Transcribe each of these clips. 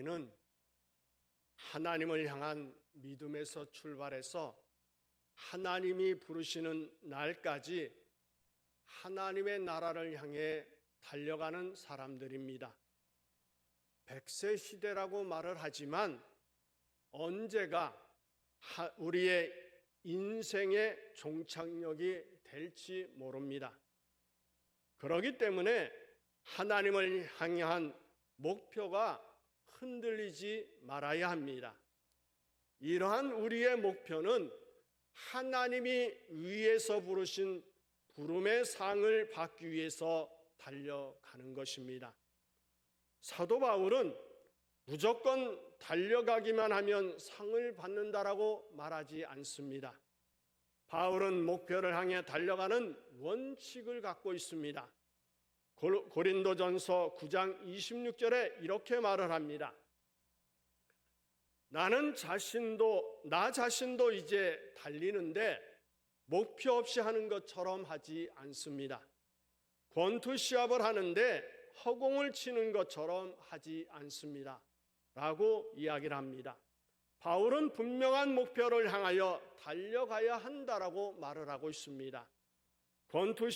우리는 하나님을 향한 믿음에서 출발해서 하나님이 부르시는 날까지 하나님의 나라를 향해 달려가는 사람들입니다. 100세 시대라고 말을 하지만 언제가 우리의 인생의 종착역이 될지 모릅니다. 그렇기 때문에 하나님을 향한 목표가 흔들리지 말아야 합니다. 이러한 우리의 목표는 하나님이 위에서 부르신 부름의 상을 받기 위해서 달려가는 것입니다. 사도 바울은 무조건 달려가기만 하면 상을 받는다라고 말하지 않습니다. 바울은 목표를 향해 달려가는 원칙을 갖고 있습니다. 고린도전서 9장 26절에 이렇게 말을 합니다. 나 자신도 이제 달리는데 목표 없이 하는 것처럼 하지 않습니다. 권투 시합을 하는데 허공을 치는 것처럼 하지 않습니다. 라고 이야기를 합니다. 바울은 분명한 목표를 향하여 달려가야 한다라고 말을 하고 있습니다. 권투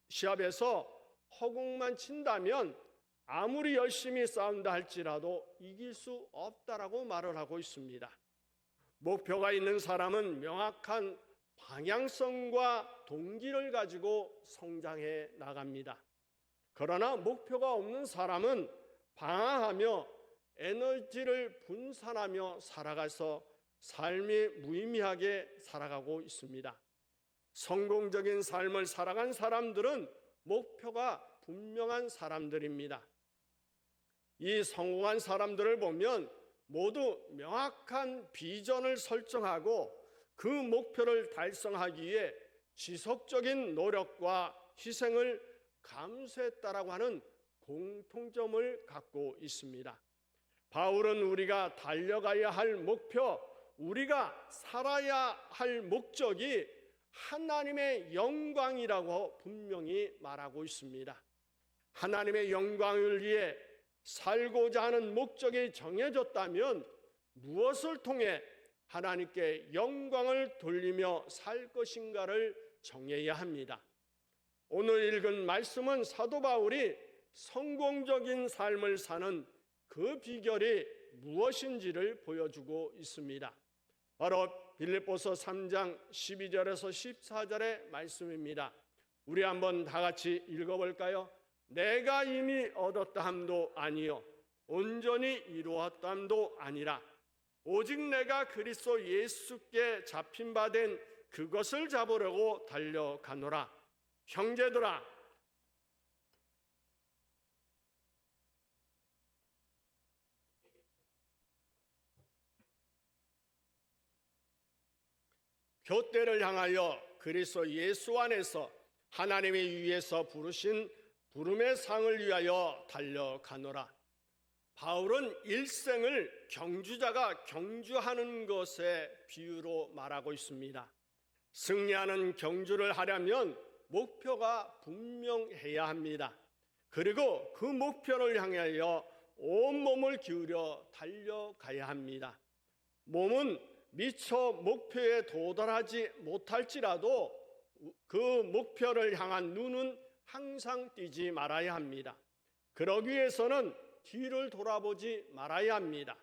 시합에서 허공만 친다면 아무리 열심히 싸운다 할지라도 이길 수 없다라고 말을 하고 있습니다. 목표가 있는 사람은 명확한 방향성과 동기를 가지고 성장해 나갑니다. 그러나 목표가 없는 사람은 방황하며 에너지를 분산하며 살아가서 삶이 무의미하게 살아가고 있습니다. 성공적인 삶을 살아간 사람들은 목표가 분명한 사람들입니다. 이 성공한 사람들을 보면 모두 명확한 비전을 설정하고 그 목표를 달성하기 위해 지속적인 노력과 희생을 감수했다라고 하는 공통점을 갖고 있습니다. 바울은 우리가 달려가야 할 목표, 우리가 살아야 할 목적이 하나님의 영광이라고 분명히 말하고 있습니다. 하나님의 영광을 위해 살고자 하는 목적이 정해졌다면 무엇을 통해 하나님께 영광을 돌리며 살 것인가를 정해야 합니다. 오늘 읽은 말씀은 사도 바울이 성공적인 삶을 사는 그 비결이 무엇인지를 보여주고 있습니다. 바로 빌립보서 3장 12절에서 14절의 말씀입니다. 우리 한번 다 같이 읽어볼까요? 내가 이미 얻었다 함도 아니요 온전히 이루었다 함도 아니라 오직 내가 그리스도 예수께 잡힌 바 된 그것을 잡으려고 달려가노라. 형제들아, 둯대를 향하여 그리스도 예수 안에서 하나님이 위에서 부르신 부름의 상을 위하여 달려가노라. 바울은 일생을 경주자가 경주하는 것의 비유로 말하고 있습니다. 승리하는 경주를 하려면 목표가 분명해야 합니다. 그리고 그 목표를 향하여 온몸을 기울여 달려가야 합니다. 몸은 미처 목표에 도달하지 못할지라도 그 목표를 향한 눈은 항상 띄지 말아야 합니다. 그러기 위해서는 뒤를 돌아보지 말아야 합니다.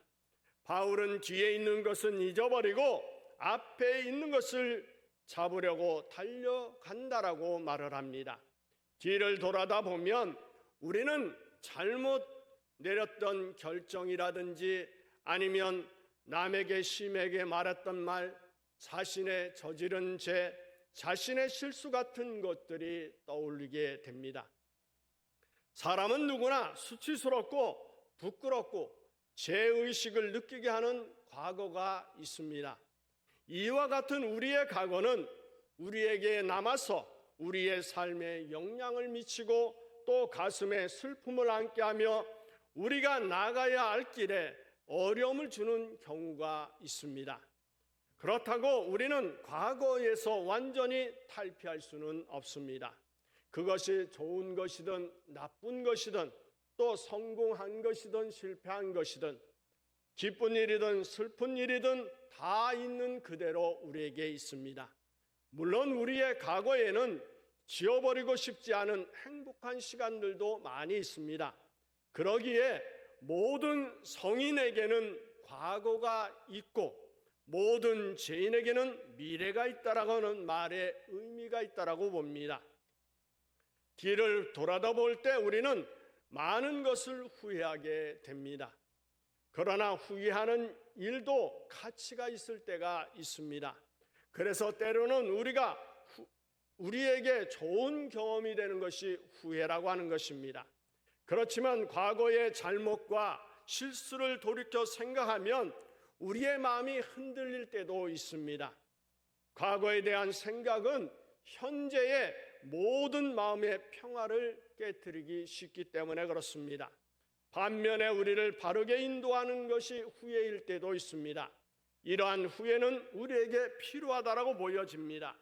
바울은 뒤에 있는 것은 잊어버리고 앞에 있는 것을 잡으려고 달려간다라고 말을 합니다. 뒤를 돌아다 보면 우리는 잘못 내렸던 결정이라든지 아니면 남에게 심하게 말했던 말, 자신의 저지른 죄, 자신의 실수 같은 것들이 떠올리게 됩니다. 사람은 누구나 수치스럽고 부끄럽고 죄의식을 느끼게 하는 과거가 있습니다. 이와 같은 우리의 과거는 우리에게 남아서 우리의 삶에 영향을 미치고 또 가슴에 슬픔을 안게 하며 우리가 나가야 할 길에 어려움을 주는 경우가 있습니다. 그렇다고 우리는 과거에서 완전히 탈피할 수는 없습니다. 그것이 좋은 것이든 나쁜 것이든 또 성공한 것이든 실패한 것이든 기쁜 일이든 슬픈 일이든 다 있는 그대로 우리에게 있습니다. 물론 우리의 과거에는 지워버리고 싶지 않은 행복한 시간들도 많이 있습니다. 그러기에 모든 성인에게는 과거가 있고 모든 죄인에게는 미래가 있다라고 하는 말에 의미가 있다라고 봅니다. 뒤를 돌아다 볼 때 우리는 많은 것을 후회하게 됩니다. 그러나 후회하는 일도 가치가 있을 때가 있습니다. 그래서 때로는 우리에게 좋은 경험이 되는 것이 후회라고 하는 것입니다. 그렇지만 과거의 잘못과 실수를 돌이켜 생각하면 우리의 마음이 흔들릴 때도 있습니다. 과거에 대한 생각은 현재의 모든 마음의 평화를 깨뜨리기 쉽기 때문에 그렇습니다. 반면에 우리를 바르게 인도하는 것이 후회일 때도 있습니다. 이러한 후회는 우리에게 필요하다고 보여집니다.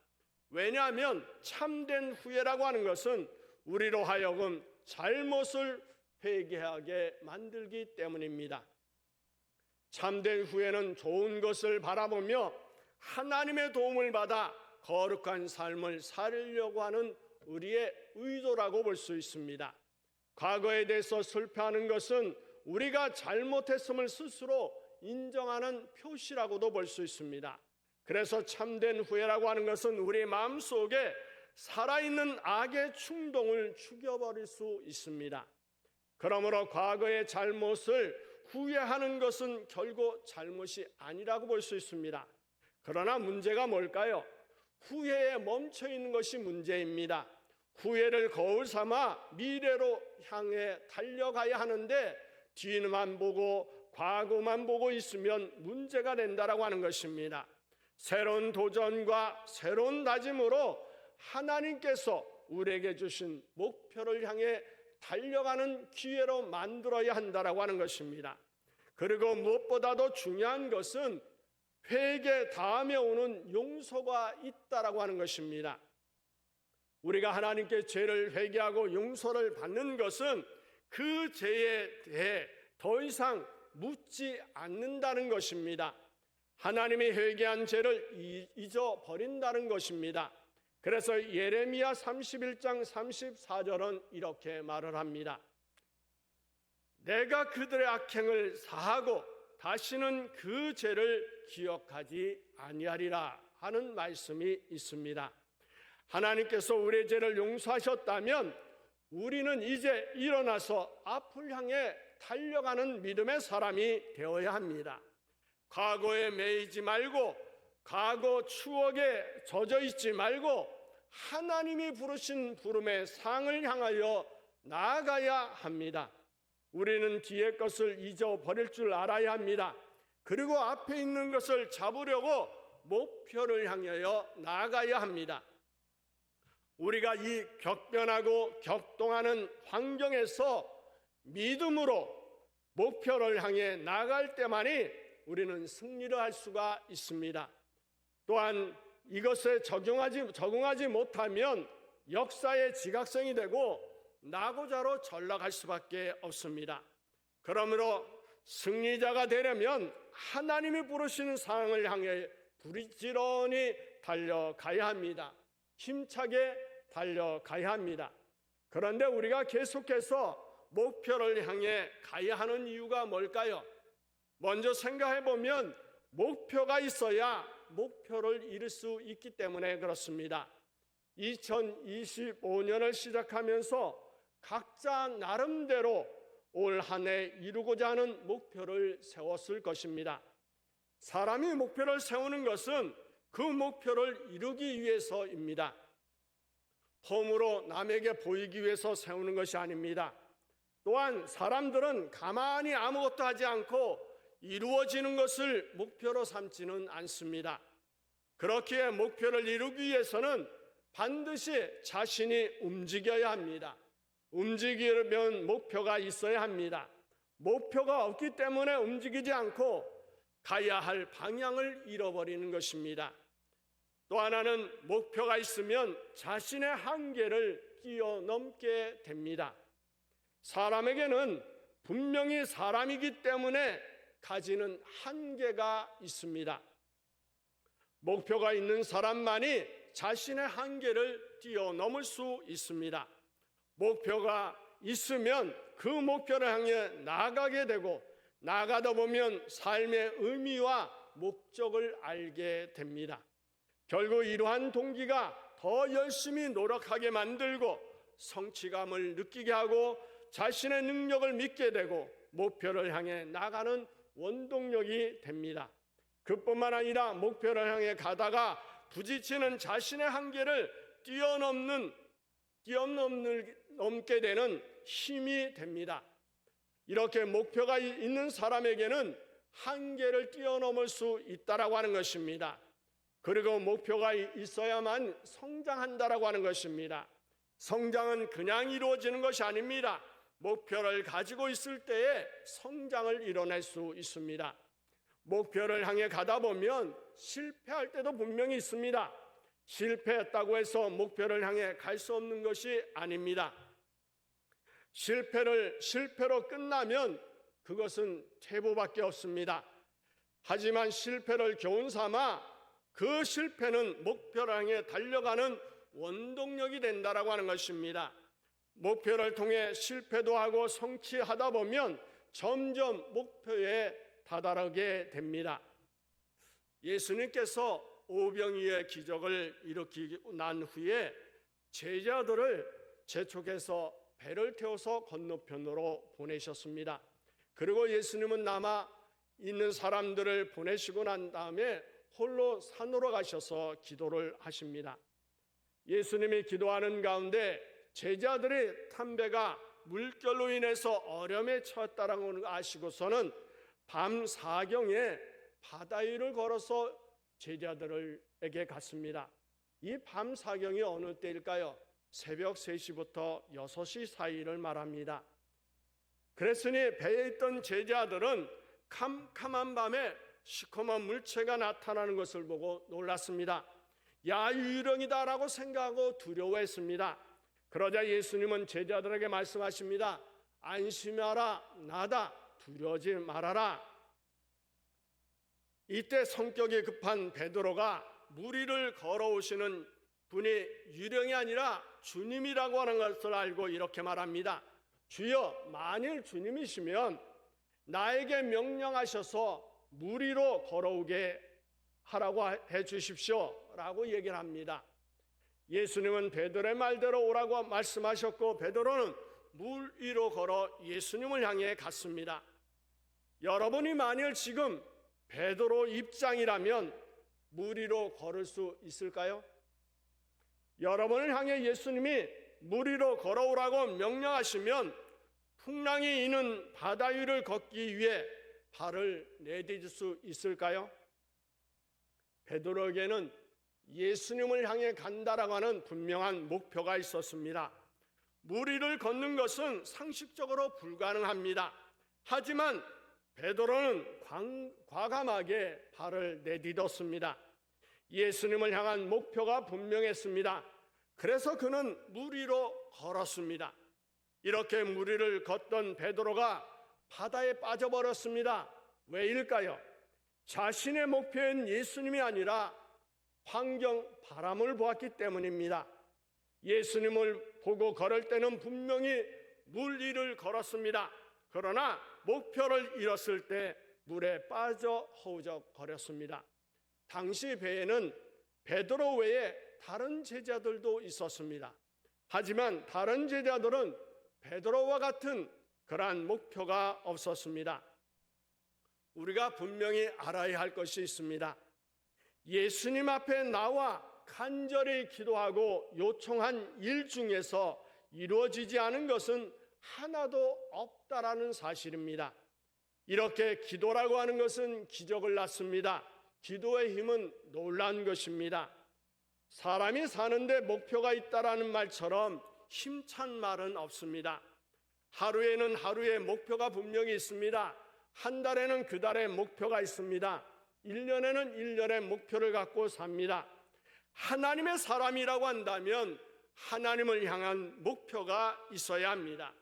왜냐하면 참된 후회라고 하는 것은 우리로 하여금 잘못을 회개하게 만들기 때문입니다. 참된 후회는 좋은 것을 바라보며 하나님의 도움을 받아 거룩한 삶을 살려고 하는 우리의 의도라고 볼 수 있습니다. 과거에 대해서 슬퍼하는 것은 우리가 잘못했음을 스스로 인정하는 표시라고도 볼 수 있습니다. 그래서 참된 후회라고 하는 것은 우리 마음속에 살아있는 악의 충동을 죽여버릴 수 있습니다. 그러므로 과거의 잘못을 후회하는 것은 결국 잘못이 아니라고 볼 수 있습니다. 그러나 문제가 뭘까요? 후회에 멈춰 있는 것이 문제입니다. 후회를 거울 삼아 미래로 향해 달려가야 하는데 뒤만 보고 과거만 보고 있으면 문제가 된다라고 하는 것입니다. 새로운 도전과 새로운 다짐으로 하나님께서 우리에게 주신 목표를 향해 달려가는 기회로 만들어야 한다라고 하는 것입니다. 그리고 무엇보다도 중요한 것은 회개 다음에 오는 용서가 있다라고 하는 것입니다. 우리가 하나님께 죄를 회개하고 용서를 받는 것은 그 죄에 대해 더 이상 묻지 않는다는 것입니다. 하나님이 회개한 죄를 잊어버린다는 것입니다. 그래서 예레미야 31장 34절은 이렇게 말을 합니다. 내가 그들의 악행을 사하고 다시는 그 죄를 기억하지 아니하리라 하는 말씀이 있습니다. 하나님께서 우리의 죄를 용서하셨다면 우리는 이제 일어나서 앞을 향해 달려가는 믿음의 사람이 되어야 합니다. 과거에 매이지 말고 과거 추억에 젖어 있지 말고 하나님이 부르신 부름의 상을 향하여 나아가야 합니다. 우리는 뒤의 것을 잊어버릴 줄 알아야 합니다. 그리고 앞에 있는 것을 잡으려고 목표를 향하여 나아가야 합니다. 우리가 이 격변하고 격동하는 환경에서 믿음으로 목표를 향해 나아갈 때만이 우리는 승리를 할 수가 있습니다. 또한 이것에 적응하지 못하면 역사의 지각성이 되고 낙오자로 전락할 수밖에 없습니다. 그러므로 승리자가 되려면 하나님이 부르시는 상황을 향해 부지런히 달려가야 합니다. 힘차게 달려가야 합니다. 그런데 우리가 계속해서 목표를 향해 가야 하는 이유가 뭘까요? 먼저 생각해 보면 목표가 있어야 목표를 이룰 수 있기 때문에 그렇습니다. 2025년을 시작하면서 각자 나름대로 올 한 해 이루고자 하는 목표를 세웠을 것입니다. 사람이 목표를 세우는 것은 그 목표를 이루기 위해서입니다. 폼으로 남에게 보이기 위해서 세우는 것이 아닙니다. 또한 사람들은 가만히 아무것도 하지 않고 이루어지는 것을 목표로 삼지는 않습니다. 그렇기에 목표를 이루기 위해서는 반드시 자신이 움직여야 합니다. 움직이려면 목표가 있어야 합니다. 목표가 없기 때문에 움직이지 않고 가야 할 방향을 잃어버리는 것입니다. 또 하나는 목표가 있으면 자신의 한계를 뛰어넘게 됩니다. 사람에게는 분명히 사람이기 때문에 가지는 한계가 있습니다. 목표가 있는 사람만이 자신의 한계를 뛰어넘을 수 있습니다. 목표가 있으면 그 목표를 향해 나아가게 되고, 나아가다 보면 삶의 의미와 목적을 알게 됩니다. 결국 이러한 동기가 더 열심히 노력하게 만들고 성취감을 느끼게 하고 자신의 능력을 믿게 되고 목표를 향해 나가는 원동력이 됩니다. 그뿐만 아니라 목표를 향해 가다가 부딪히는 자신의 한계를 뛰어넘게 되는 힘이 됩니다. 이렇게 목표가 있는 사람에게는 한계를 뛰어넘을 수 있다라고 하는 것입니다. 그리고 목표가 있어야만 성장한다라고 하는 것입니다. 성장은 그냥 이루어지는 것이 아닙니다. 목표를 가지고 있을 때에 성장을 이뤄낼 수 있습니다. 목표를 향해 가다 보면 실패할 때도 분명히 있습니다. 실패했다고 해서 목표를 향해 갈 수 없는 것이 아닙니다. 실패로 끝나면 그것은 퇴보밖에 없습니다. 하지만 실패를 교훈 삼아 그 실패는 목표를 향해 달려가는 원동력이 된다라고 하는 것입니다. 목표를 통해 실패도 하고 성취하다 보면 점점 목표에 다다르게 됩니다. 예수님께서 오병이의 기적을 일으키고 난 후에 제자들을 재촉해서 배를 태워서 건너편으로 보내셨습니다. 그리고 예수님은 남아 있는 사람들을 보내시고 난 다음에 홀로 산으로 가셔서 기도를 하십니다. 예수님이 기도하는 가운데 제자들의 탄 배가 물결로 인해서 어려움에 처했다는 걸 아시고서는 밤 사경에 바다 위를 걸어서 제자들에게 갔습니다. 이 밤 사경이 어느 때일까요? 새벽 3시부터 6시 사이를 말합니다. 그랬으니 배에 있던 제자들은 캄캄한 밤에 시커먼 물체가 나타나는 것을 보고 놀랐습니다. 야유령이다라고 생각하고 두려워했습니다. 그러자 예수님은 제자들에게 말씀하십니다. 안심하라, 나다, 두려워하지 말아라. 이때 성격이 급한 베드로가 물 위를 걸어오시는 분이 유령이 아니라 주님이라고 하는 것을 알고 이렇게 말합니다. 주여, 만일 주님이시면 나에게 명령하셔서 물 위로 걸어오게 하라고 해 주십시오 라고 얘기를 합니다. 예수님은 베드로의 말대로 오라고 말씀하셨고 베드로는 물 위로 걸어 예수님을 향해 갔습니다. 여러분이 만일 지금 베드로 입장이라면 물 위로 걸을 수 있을까요? 여러분을 향해 예수님이 물 위로 걸어오라고 명령하시면 풍랑이 있는 바다 위를 걷기 위해 발을 내디딜 수 있을까요? 베드로에게는 예수님을 향해 간다라고 하는 분명한 목표가 있었습니다. 물 위를 걷는 것은 상식적으로 불가능합니다. 하지만 베드로는 과감하게 발을 내디뎠습니다. 예수님을 향한 목표가 분명했습니다. 그래서 그는 물 위로 걸었습니다. 이렇게 물 위를 걷던 베드로가 바다에 빠져버렸습니다. 왜일까요? 자신의 목표인 예수님이 아니라 환경, 바람을 보았기 때문입니다. 예수님을 보고 걸을 때는 분명히 물 위를 걸었습니다. 그러나 목표를 잃었을 때 물에 빠져 허우적거렸습니다. 당시 배에는 베드로 외에 다른 제자들도 있었습니다. 하지만 다른 제자들은 베드로와 같은 그러한 목표가 없었습니다. 우리가 분명히 알아야 할 것이 있습니다. 예수님 앞에 나와 간절히 기도하고 요청한 일 중에서 이루어지지 않은 것은 하나도 없다라는 사실입니다. 이렇게 기도라고 하는 것은 기적을 낳습니다. 기도의 힘은 놀라운 것입니다. 사람이 사는데 목표가 있다라는 말처럼 힘찬 말은 없습니다. 하루에는 하루의 목표가 분명히 있습니다. 한 달에는 그 달의 목표가 있습니다. 1년에는 1년의 목표를 갖고 삽니다. 하나님의 사람이라고 한다면 하나님을 향한 목표가 있어야 합니다.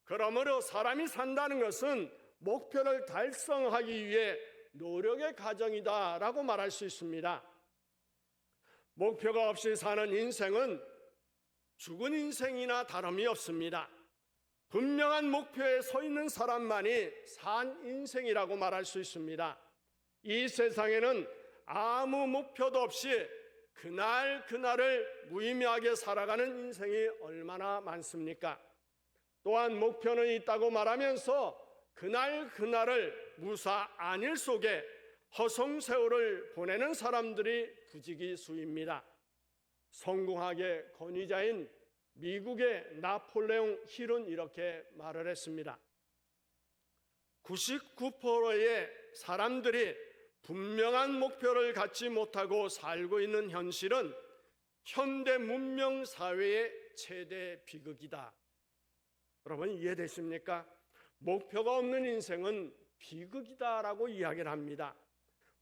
그러므로 사람이 산다는 것은 목표를 달성하기 위해 노력의 과정이다라고 말할 수 있습니다. 목표가 없이 사는 인생은 죽은 인생이나 다름이 없습니다. 분명한 목표에 서 있는 사람만이 산 인생이라고 말할 수 있습니다. 이 세상에는 아무 목표도 없이 그날을 무의미하게 살아가는 인생이 얼마나 많습니까? 또한 목표는 있다고 말하면서 그날을 무사 안일 속에 허송세월을 보내는 사람들이 부지기수입니다. 성공학의 권위자인 미국의 나폴레옹 힐은 이렇게 말을 했습니다. 99%의 사람들이 분명한 목표를 갖지 못하고 살고 있는 현실은 현대 문명 사회의 최대 비극이다. 여러분 이해되십니까? 목표가 없는 인생은 비극이다라고 이야기를 합니다.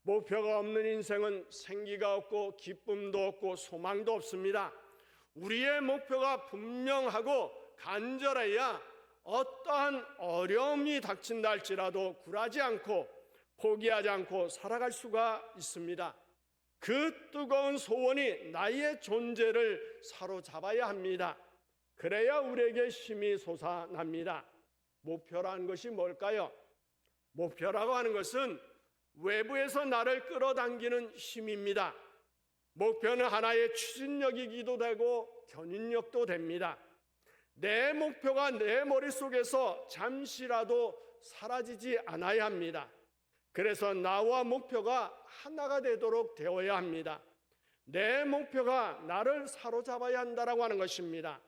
목표가 없는 인생은 생기가 없고 기쁨도 없고 소망도 없습니다. 우리의 목표가 분명하고 간절해야 어떠한 어려움이 닥친다 할지라도 굴하지 않고 포기하지 않고 살아갈 수가 있습니다. 그 뜨거운 소원이 나의 존재를 사로잡아야 합니다. 그래야 우리에게 힘이 솟아납니다. 목표라는 것이 뭘까요? 목표라고 하는 것은 외부에서 나를 끌어당기는 힘입니다. 목표는 하나의 추진력이기도 되고 견인력도 됩니다. 내 목표가 내 머릿속에서 잠시라도 사라지지 않아야 합니다. 그래서 나와 목표가 하나가 되도록 되어야 합니다. 내 목표가 나를 사로잡아야 한다라고 하는 것입니다.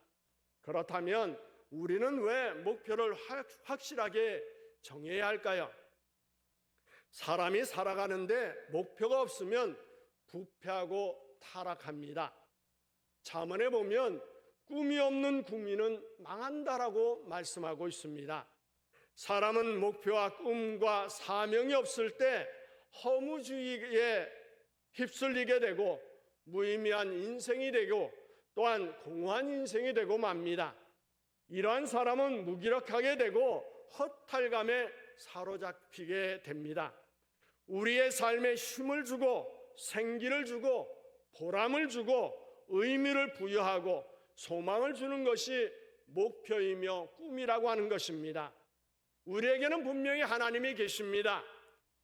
그렇다면 우리는 왜 목표를 확실하게 정해야 할까요? 사람이 살아가는데 목표가 없으면 부패하고 타락합니다. 잠언에 보면 꿈이 없는 국민은 망한다라고 말씀하고 있습니다. 사람은 목표와 꿈과 사명이 없을 때 허무주의에 휩쓸리게 되고 무의미한 인생이 되고 또한 공허한 인생이 되고 맙니다. 이러한 사람은 무기력하게 되고 허탈감에 사로잡히게 됩니다. 우리의 삶에 힘을 주고 생기를 주고 보람을 주고 의미를 부여하고 소망을 주는 것이 목표이며 꿈이라고 하는 것입니다. 우리에게는 분명히 하나님이 계십니다.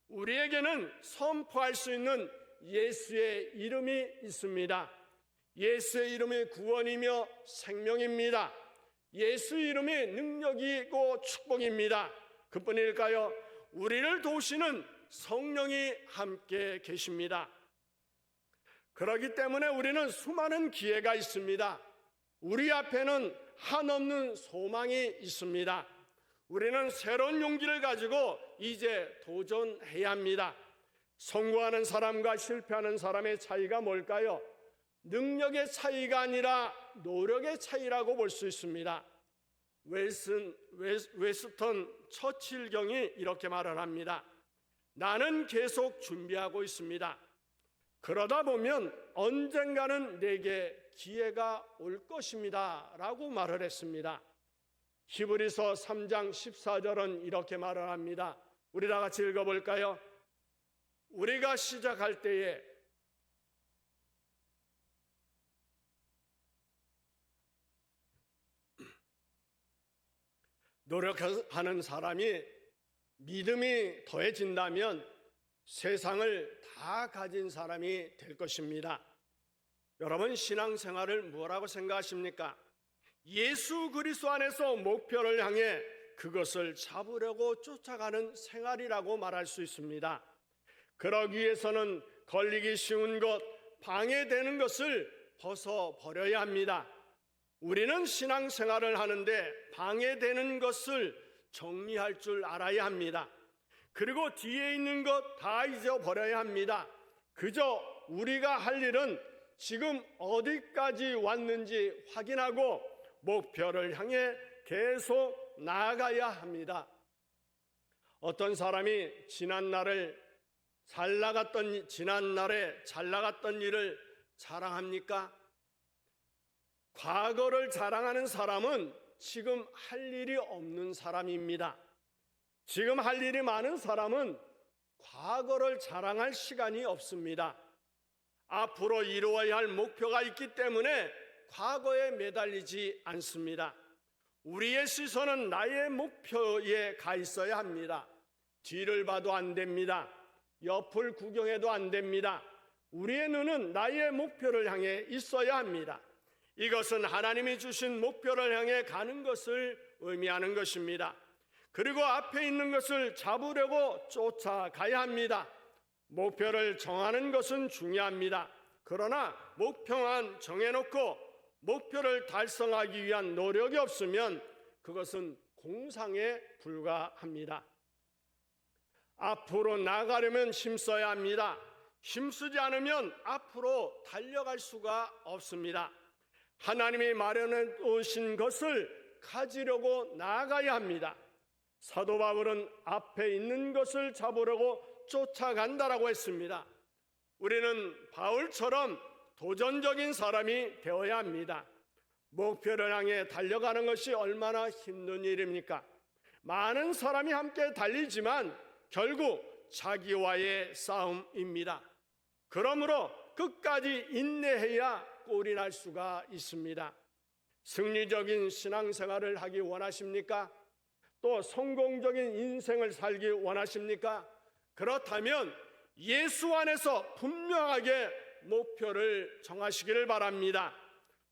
우리에게는 선포할 수 있는 예수의 이름이 있습니다. 예수의 이름이 구원이며 생명입니다. 예수 이름이 능력이고 축복입니다. 그뿐일까요? 우리를 도우시는 성령이 함께 계십니다. 그렇기 때문에 우리는 수많은 기회가 있습니다. 우리 앞에는 한없는 소망이 있습니다. 우리는 새로운 용기를 가지고 이제 도전해야 합니다. 성공하는 사람과 실패하는 사람의 차이가 뭘까요? 능력의 차이가 아니라 노력의 차이라고 볼 수 있습니다. 웨스턴 처칠경이 이렇게 말을 합니다. 나는 계속 준비하고 있습니다. 그러다 보면 언젠가는 내게 기회가 올 것입니다 라고 말을 했습니다. 히브리서 3장 14절은 이렇게 말을 합니다. 우리 다 같이 읽어볼까요? 우리가 시작할 때에 노력하는 사람이 믿음이 더해진다면 세상을 다 가진 사람이 될 것입니다. 여러분 신앙생활을 뭐라고 생각하십니까? 예수 그리스도 안에서 목표를 향해 그것을 잡으려고 쫓아가는 생활이라고 말할 수 있습니다. 그러기 위해서는 걸리기 쉬운 것, 방해되는 것을 벗어버려야 합니다. 우리는 신앙생활을 하는데 방해되는 것을 정리할 줄 알아야 합니다. 그리고 뒤에 있는 것 다 잊어버려야 합니다. 그저 우리가 할 일은 지금 어디까지 왔는지 확인하고 목표를 향해 계속 나아가야 합니다. 어떤 사람이 지난날에 잘 나갔던 일을 자랑합니까? 과거를 자랑하는 사람은 지금 할 일이 없는 사람입니다. 지금 할 일이 많은 사람은 과거를 자랑할 시간이 없습니다. 앞으로 이루어야 할 목표가 있기 때문에 과거에 매달리지 않습니다. 우리의 시선은 나의 목표에 가 있어야 합니다. 뒤를 봐도 안 됩니다. 옆을 구경해도 안 됩니다. 우리의 눈은 나의 목표를 향해 있어야 합니다. 이것은 하나님이 주신 목표를 향해 가는 것을 의미하는 것입니다. 그리고 앞에 있는 것을 잡으려고 쫓아가야 합니다. 목표를 정하는 것은 중요합니다. 그러나 목표만 정해놓고 목표를 달성하기 위한 노력이 없으면 그것은 공상에 불과합니다. 앞으로 나가려면 힘써야 합니다. 힘쓰지 않으면 앞으로 달려갈 수가 없습니다. 하나님이 마련해 오신 것을 가지려고 나아가야 합니다. 사도 바울은 앞에 있는 것을 잡으려고 쫓아간다라고 했습니다. 우리는 바울처럼 도전적인 사람이 되어야 합니다. 목표를 향해 달려가는 것이 얼마나 힘든 일입니까? 많은 사람이 함께 달리지만 결국 자기와의 싸움입니다. 그러므로 끝까지 인내해야 꼴이 날 수가 있습니다. 승리적인 신앙생활을 하기 원하십니까? 또 성공적인 인생을 살기 원하십니까? 그렇다면 예수 안에서 분명하게 목표를 정하시기를 바랍니다.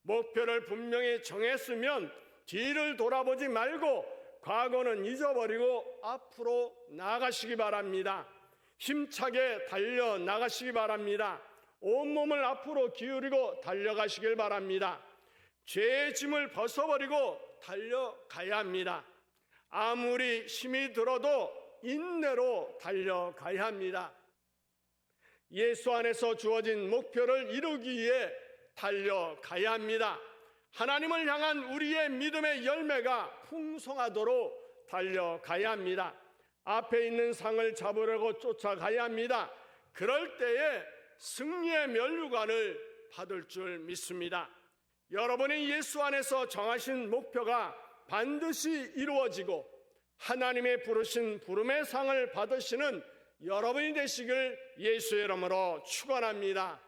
목표를 분명히 정했으면 뒤를 돌아보지 말고 과거는 잊어버리고 앞으로 나아가시기 바랍니다. 힘차게 달려나가시기 바랍니다. 온몸을 앞으로 기울이고 달려가시길 바랍니다. 죄의 짐을 벗어버리고 달려가야 합니다. 아무리 힘이 들어도 인내로 달려가야 합니다. 예수 안에서 주어진 목표를 이루기 위해 달려가야 합니다. 하나님을 향한 우리의 믿음의 열매가 풍성하도록 달려가야 합니다. 앞에 있는 상을 잡으려고 쫓아가야 합니다. 그럴 때에 승리의 면류관을 받을 줄 믿습니다. 여러분이 예수 안에서 정하신 목표가 반드시 이루어지고 하나님의 부르신 부름의 상을 받으시는 여러분이 되시길 예수의 이름으로 축원합니다.